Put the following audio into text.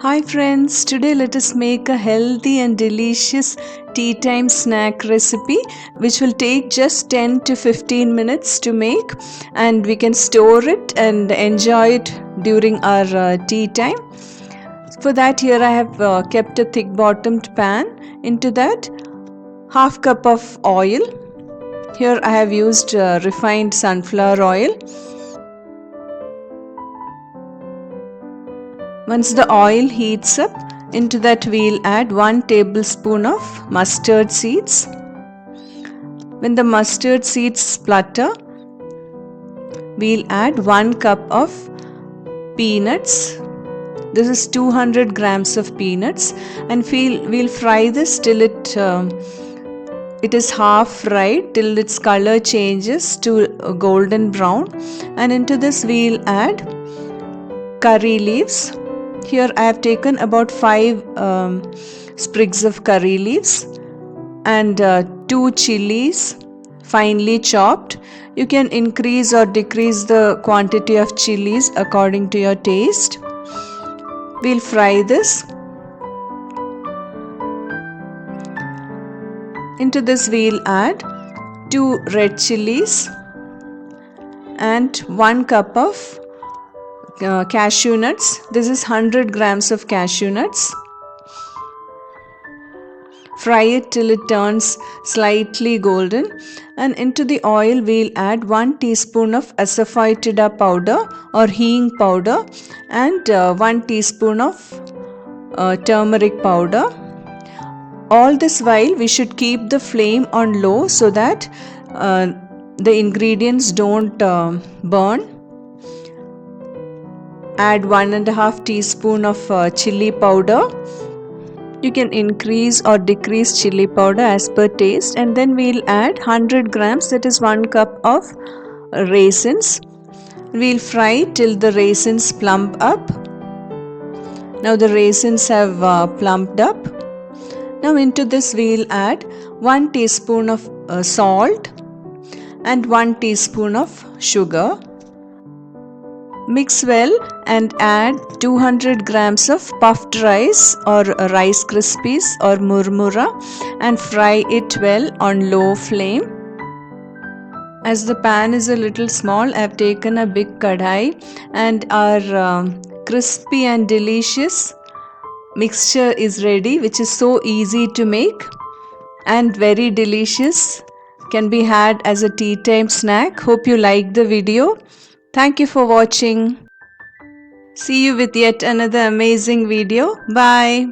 Hi friends, today let us make a healthy and delicious tea time snack recipe which will take just 10 to 15 minutes to make, and we can store it and enjoy it during our tea time. For that, here I have kept a thick bottomed pan. Into that, half cup of oil. Here I have used refined sunflower oil. Once the oil heats up, into that we'll add 1 tablespoon of mustard seeds. When the mustard seeds splutter, we'll add 1 cup of peanuts. This is 200 grams of peanuts, and we'll fry this till it is half fried, till its color changes to golden brown. And into this we'll add curry leaves. Here I have taken about 5 sprigs of curry leaves and 2 chilies finely chopped. You can increase or decrease the quantity of chilies according to your taste. We'll fry this. Into this we'll add 2 red chilies and 1 cup of cashew nuts. This is 100 grams of cashew nuts. Fry it till it turns slightly golden, and into the oil we'll add 1 teaspoon of asafoetida powder or hing powder and 1 teaspoon of turmeric powder. All this while we should keep the flame on low so that the ingredients don't burn. Add 1.5 teaspoon of chili powder. You can increase or decrease chili powder as per taste, and then we'll add 100 grams, that is 1 cup of raisins. We'll fry till the raisins plump up. Now the raisins have plumped up. Now into this we'll add 1 teaspoon of salt and 1 teaspoon of sugar. Mix well and add 200 grams of puffed rice or rice crispies or murmura and fry it well on low flame. As the pan is a little small, I have taken a big kadhai, and our crispy and delicious mixture is ready, which is so easy to make and very delicious. Can be had as a tea time snack. Hope you liked the video. Thank you for watching. See you with yet another amazing video. Bye.